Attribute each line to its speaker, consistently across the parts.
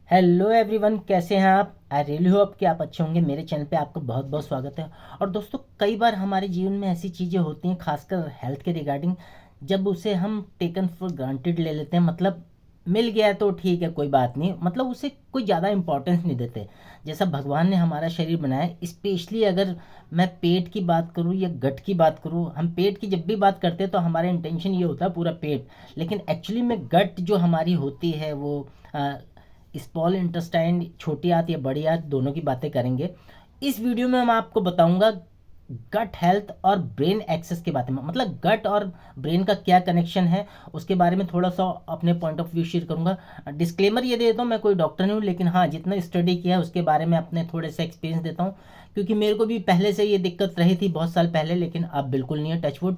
Speaker 1: Hello everyone, कैसे हैं आप। आई रियली होप कि आप अच्छे होंगे। मेरे चैनल पे आपका बहुत बहुत स्वागत है। और दोस्तों, कई बार हमारे जीवन में ऐसी चीज़ें होती हैं, खासकर हेल्थ के रिगार्डिंग, जब उसे हम टेकन फॉर ग्रांटेड ले लेते हैं। मतलब मिल गया तो ठीक है, कोई बात नहीं, मतलब उसे कोई ज़्यादा इंपॉर्टेंस नहीं देते। जैसा भगवान ने हमारा शरीर बनाया है, स्पेशली अगर मैं पेट की बात करूँ या गट की बात करूँ, हम पेट की जब भी बात करते हैं तो हमारा इंटेंशन ये होता है पूरा पेट, लेकिन एक्चुअली में गट जो हमारी होती है वो स्मॉल इंटेस्टाइन, छोटी आंत या बड़ी आंत, दोनों की बातें करेंगे। इस वीडियो में मैं आपको बताऊंगा गट हेल्थ और ब्रेन एक्सेस के बारे में, मतलब गट और ब्रेन का क्या कनेक्शन है, उसके बारे में थोड़ा सा अपने पॉइंट ऑफ व्यू शेयर करूंगा। डिस्क्लेमर ये दे देता हूँ, मैं कोई डॉक्टर नहीं हूँ, लेकिन हाँ, जितना स्टडी किया है उसके बारे में अपने थोड़े से एक्सपीरियंस देता हूँ। क्योंकि मेरे को भी पहले से ये दिक्कत रही थी बहुत साल पहले, लेकिन अब बिल्कुल नहीं है, टचवुड।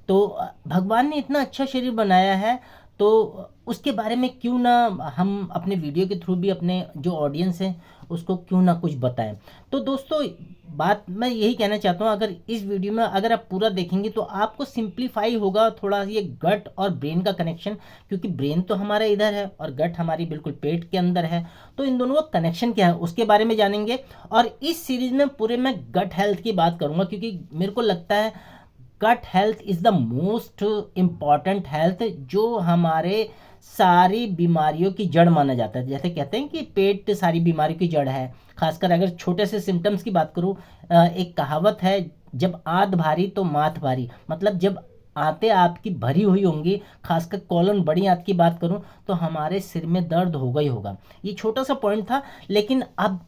Speaker 1: तो भगवान ने इतना अच्छा शरीर बनाया है, तो उसके बारे में क्यों ना हम अपने वीडियो के थ्रू भी अपने जो ऑडियंस है उसको क्यों ना कुछ बताएं। तो दोस्तों, बात मैं यही कहना चाहता हूँ, अगर इस वीडियो में अगर आप पूरा देखेंगे तो आपको सिंप्लीफाई होगा थोड़ा ये गट और ब्रेन का कनेक्शन। क्योंकि ब्रेन तो हमारा इधर है और गट हमारी बिल्कुल पेट के अंदर है, तो इन दोनों का कनेक्शन क्या है उसके बारे में जानेंगे। और इस सीरीज में पूरे मैं गट हेल्थ की बात करूंगा, क्योंकि मेरे को लगता है gut health is the most important health, जो हमारे सारी बीमारियों की जड़ माना जाता है। जैसे कहते हैं कि पेट सारी बीमारियों की जड़ है। खासकर अगर छोटे से सिम्टम्स की बात करूँ, एक कहावत है, जब आंत भारी तो माथ भारी। मतलब जब आंतें आपकी भरी हुई होंगी, खासकर कॉलन बड़ी आंत की बात करूं, तो हमारे सिर में दर्द होगा ही होगा। ये छोटा सा पॉइंट था, लेकिन अब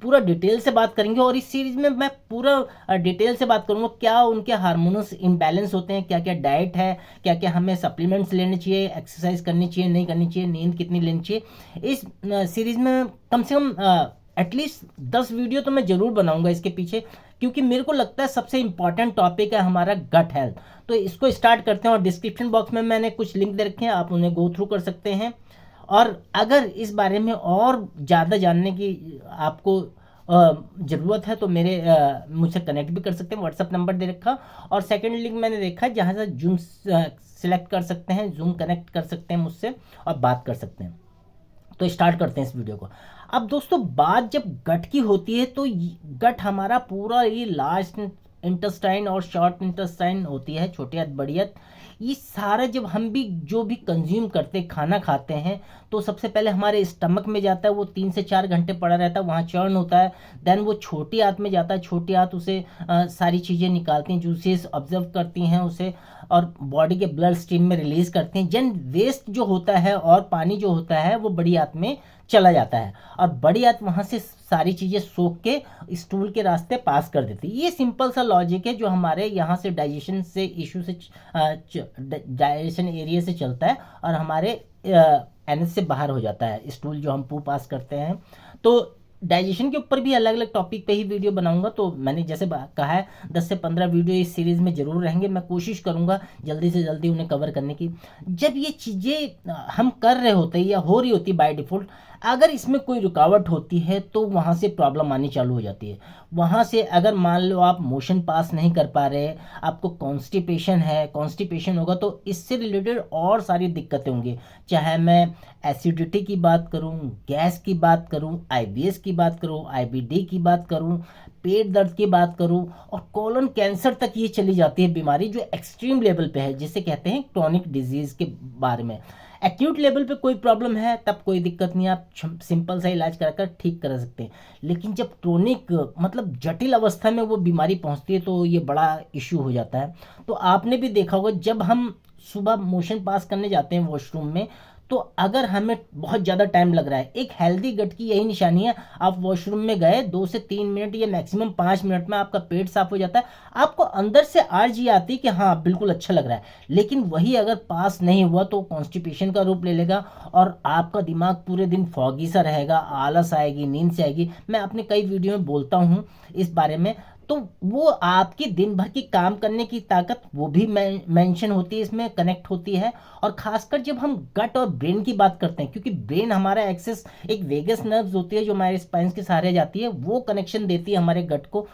Speaker 1: पूरा डिटेल से बात करेंगे। और इस सीरीज में मैं पूरा डिटेल से बात करूंगा, क्या उनके हार्मोन्स इम्बैलेंस होते हैं, क्या क्या डाइट है, क्या क्या हमें सप्लीमेंट्स लेने चाहिए, एक्सरसाइज करनी चाहिए नहीं करनी चाहिए, नींद कितनी लेनी चाहिए। इस सीरीज में कम से कम एटलीस्ट 10 वीडियो तो मैं जरूर बनाऊंगा इसके पीछे, क्योंकि मेरे को लगता है सबसे इंपॉर्टेंट टॉपिक है हमारा गट हेल्थ। तो इसको स्टार्ट करते हैं, और डिस्क्रिप्शन बॉक्स में मैंने कुछ लिंक दे रखे हैं, आप उन्हें गो थ्रू कर सकते हैं। और अगर इस बारे में और ज़्यादा जानने की आपको ज़रूरत है तो मेरे मुझसे कनेक्ट भी कर सकते हैं, व्हाट्सअप नंबर दे रखा। और सेकंड लिंक मैंने देखा है जहाँ से जूम सेलेक्ट कर सकते हैं, जूम कनेक्ट कर सकते हैं मुझसे और बात कर सकते हैं। तो स्टार्ट करते हैं इस वीडियो को। अब दोस्तों, बात जब गट की होती है तो गट हमारा पूरा ये लार्ज इंटेस्टाइन और शॉर्ट इंटेस्टाइन होती है, छोटी आंत बड़ी आंत, ये सारा जब हम भी जो भी कंज्यूम करते खाना खाते हैं तो सबसे पहले हमारे स्टमक में जाता है, वो 3 से 4 घंटे पड़ा रहता है, वहाँ चर्न होता है। देन वो छोटी आंत में जाता है, छोटी आंत उसे सारी चीज़ें निकालती हैं, जूसेस ऑब्जर्व करती हैं उसे, और बॉडी के ब्लड स्ट्रीम में रिलीज करते हैं। जन वेस्ट जो होता है और पानी जो होता है वो बड़ी आंत में चला जाता है, और बड़ी आंत वहाँ से सारी चीज़ें सोख के स्टूल के रास्ते पास कर देती है। ये सिंपल सा लॉजिक है जो हमारे यहाँ से डाइजेशन से इशू से डाइजेशन एरिया से चलता है और हमारे एनएस से बाहर हो जाता है स्टूल जो हम पू पास करते हैं। तो डाइजेशन के ऊपर भी अलग अलग टॉपिक पे ही वीडियो बनाऊंगा। तो मैंने जैसे कहा है 10 से 15 वीडियो इस सीरीज़ में ज़रूर रहेंगे, मैं कोशिश करूंगा जल्दी से जल्दी उन्हें कवर करने की। जब ये चीज़ें हम कर रहे होते हैं या हो रही होती है बाय डिफ़ॉल्ट, अगर इसमें कोई रुकावट होती है तो वहाँ से प्रॉब्लम आनी चालू हो जाती है। वहाँ से अगर मान लो आप मोशन पास नहीं कर पा रहे, आपको कॉन्स्टिपेशन है, कॉन्स्टिपेशन होगा तो इससे रिलेटेड और सारी दिक्कतें होंगी। चाहे मैं एसिडिटी की बात करूं, गैस की बात करूं, आईबीएस की बात करूं, आईबीडी की बात करूं, पेट दर्द की बात करूं, और कोलन कैंसर तक ये चली जाती है बीमारी, जो एक्सट्रीम लेवल पे है, जिसे कहते हैं क्रोनिक डिजीज के बारे में। एक्यूट लेवल पे कोई प्रॉब्लम है तब कोई दिक्कत नहीं, आप सिंपल सा इलाज कराकर ठीक करा सकते हैं। लेकिन जब क्रोनिक मतलब जटिल अवस्था में वो बीमारी पहुंचती है तो ये बड़ा इश्यू हो जाता है। तो आपने भी देखा होगा, जब हम सुबह मोशन पास करने जाते हैं वॉशरूम में, तो अगर हमें बहुत ज़्यादा टाइम लग रहा है, एक हेल्दी गट की यही निशानी है, आप वॉशरूम में गए 2 से 3 मिनट या मैक्सिमम 5 मिनट में आपका पेट साफ हो जाता है, आपको अंदर से आर्जी आती है कि हाँ बिल्कुल अच्छा लग रहा है। लेकिन वही अगर पास नहीं हुआ तो कॉन्स्टिपेशन का रूप ले लेगा और आपका दिमाग पूरे दिन फॉगी सा रहेगा, आलस आएगी, नींद से आएगी। मैं अपने कई वीडियो में बोलता हूँ इस बारे में। तो वो आपकी दिन भर की काम करने की ताकत वो भी मेंशन होती है, इसमें कनेक्ट होती है। और खासकर जब हम गट और ब्रेन की बात करते हैं, क्योंकि ब्रेन हमारा एक्सेस, एक वेगस नर्व्स होती है जो हमारे स्पाइन के सहारे जाती है, वो कनेक्शन देती है हमारे गट को।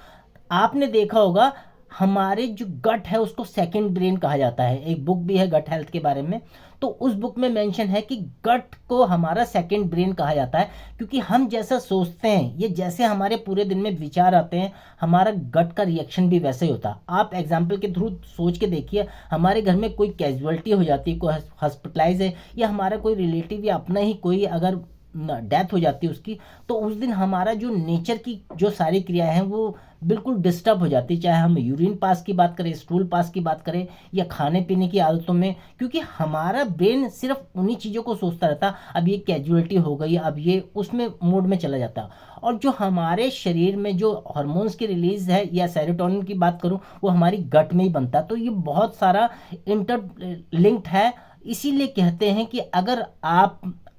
Speaker 1: आपने देखा होगा हमारे जो गट है उसको सेकंड ब्रेन कहा जाता है। एक बुक भी है गट हेल्थ के बारे में, तो उस बुक में मेंशन है कि गट को हमारा सेकंड ब्रेन कहा जाता है, क्योंकि हम जैसा सोचते हैं, ये जैसे हमारे पूरे दिन में विचार आते हैं, हमारा गट का रिएक्शन भी वैसे ही होता है। आप एग्जाम्पल के थ्रू सोच के देखिए, हमारे घर में कोई कैजुअलिटी हो जाती है, कोई हॉस्पिटलाइज है, या हमारा कोई रिलेटिव या अपना ही कोई अगर डेथ हो जाती है उसकी, तो उस दिन हमारा जो नेचर की जो सारी क्रियाएं हैं वो बिल्कुल डिस्टर्ब हो जाती है। चाहे हम यूरिन पास की बात करें, स्टूल पास की बात करें, या खाने पीने की आदतों में, क्योंकि हमारा ब्रेन सिर्फ उन्हीं चीज़ों को सोचता रहता, अब ये कैजुअलिटी हो गई, अब ये उसमें मोड में चला जाता। और जो हमारे शरीर में जो हार्मोन्स की रिलीज है, या सेरोटोनिन की बात करूं, वो हमारी गट में ही बनता। तो ये बहुत सारा इंटरलिंक्ड है। इसीलिए कहते हैं कि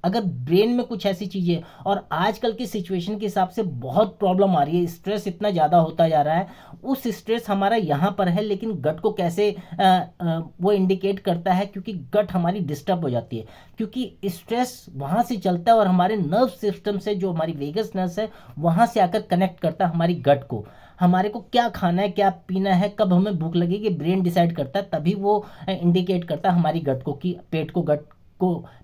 Speaker 1: अगर ब्रेन में कुछ ऐसी चीज़ें, और आजकल की सिचुएशन के हिसाब से बहुत प्रॉब्लम आ रही है, स्ट्रेस इतना ज़्यादा होता जा रहा है, उस स्ट्रेस हमारा यहाँ पर है, लेकिन गट को कैसे वो इंडिकेट करता है, क्योंकि गट हमारी डिस्टर्ब हो जाती है, क्योंकि स्ट्रेस वहाँ से चलता है और हमारे नर्व सिस्टम से, जो हमारी वेगस नर्व है, वहाँ से आकर कनेक्ट करता है हमारी गट को। हमारे को क्या खाना है, क्या पीना है, कब हमें भूख लगेगी, ब्रेन डिसाइड करता है, तभी वो इंडिकेट करता है हमारी गट को, कि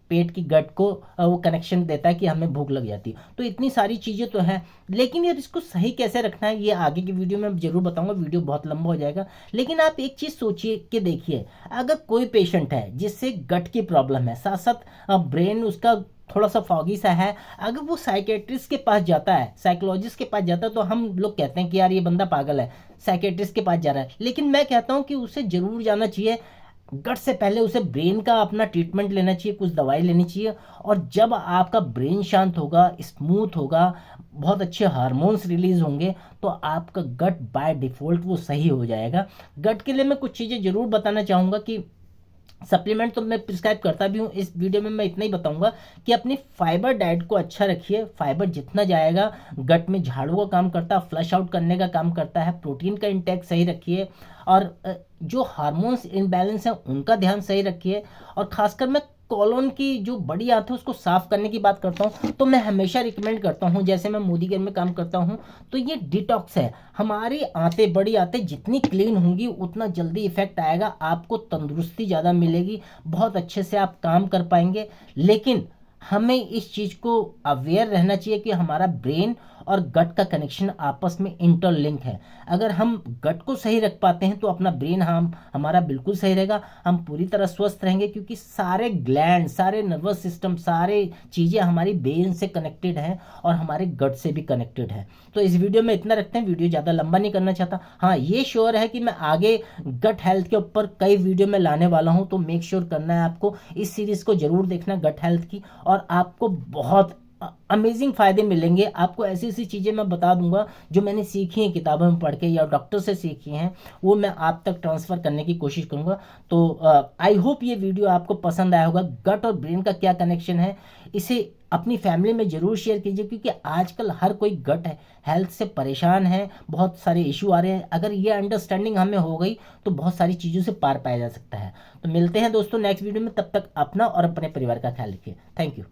Speaker 1: पेट की गट को वो कनेक्शन देता है कि हमें भूख लग जाती है। तो इतनी सारी चीज़ें तो हैं, लेकिन यार इसको सही कैसे रखना है, ये आगे की वीडियो में जरूर बताऊंगा, वीडियो बहुत लंबा हो जाएगा। लेकिन आप एक चीज़ सोचिए कि देखिए, अगर कोई पेशेंट है जिससे गट की प्रॉब्लम है, साथ साथ ब्रेन उसका थोड़ा सा फॉगी सा है, अगर वो साइकेट्रिस्ट के पास जाता है, साइकोलॉजिस्ट के पास जाता है, तो हम लोग कहते हैं कि यार ये बंदा पागल है, साइकेट्रिस्ट के पास जा रहा है। लेकिन मैं कहता हूँ कि उसे जरूर जाना चाहिए, गट से पहले उसे ब्रेन का अपना ट्रीटमेंट लेना चाहिए, कुछ दवाई लेनी चाहिए। और जब आपका ब्रेन शांत होगा, स्मूथ होगा, बहुत अच्छे हार्मोन्स रिलीज होंगे, तो आपका गट बाय डिफॉल्ट वो सही हो जाएगा। गट के लिए मैं कुछ चीज़ें जरूर बताना चाहूँगा कि सप्लीमेंट तो मैं प्रिस्क्राइब करता भी हूँ, इस वीडियो में मैं इतना ही बताऊंगा कि अपनी फाइबर डाइट को अच्छा रखिए। फाइबर जितना जाएगा गट में झाड़ू का काम करता है, फ्लश आउट करने का काम करता है। प्रोटीन का इंटेक सही रखिए, और जो हार्मोन्स इनबैलेंस है उनका ध्यान सही रखिए। और खासकर मैं कॉलोन की जो बड़ी आंत है उसको साफ करने की बात करता हूँ, तो मैं हमेशा रिकमेंड करता हूँ, जैसे मैं मोदी घर में काम करता हूँ, तो ये डिटॉक्स है। हमारी आंतें, बड़ी आंतें जितनी क्लीन होंगी उतना जल्दी इफेक्ट आएगा, आपको तंदुरुस्ती ज़्यादा मिलेगी, बहुत अच्छे से आप काम कर पाएंगे। लेकिन हमें इस चीज़ को अवेयर रहना चाहिए कि हमारा ब्रेन और गट का कनेक्शन आपस में इंटरलिंक है। अगर हम गट को सही रख पाते हैं तो अपना ब्रेन हमारा बिल्कुल सही रहेगा, हम पूरी तरह स्वस्थ रहेंगे, क्योंकि सारे ग्लैंड, सारे नर्वस सिस्टम, सारे चीज़ें हमारी ब्रेन से कनेक्टेड हैं और हमारे गट से भी कनेक्टेड है। तो इस वीडियो में इतना रखते हैं, वीडियो ज़्यादा लंबा नहीं करना चाहता। हाँ, ये श्योर है कि मैं आगे गट हेल्थ के ऊपर कई वीडियो में लाने वाला हूँ, तो मेक श्योर करना है आपको, इस सीरीज़ को जरूर देखना गट हेल्थ की, और आपको बहुत अमेजिंग फायदे मिलेंगे। आपको ऐसी ऐसी चीज़ें मैं बता दूंगा जो मैंने सीखी हैं किताबों में पढ़ के या डॉक्टर से सीखी हैं, वो मैं आप तक ट्रांसफ़र करने की कोशिश करूंगा। तो आई होप ये वीडियो आपको पसंद आया होगा। गट और ब्रेन का क्या कनेक्शन है, इसे अपनी फैमिली में ज़रूर शेयर कीजिए, क्योंकि आजकल हर कोई गट हेल्थ से परेशान है, बहुत सारे इशू आ रहे हैं। अगर ये अंडरस्टैंडिंग हमें हो गई तो बहुत सारी चीज़ों से पार पाया जा सकता है। तो मिलते हैं दोस्तों नेक्स्ट वीडियो में, तब तक अपना और अपने परिवार का ख्याल रखिए। Thank you.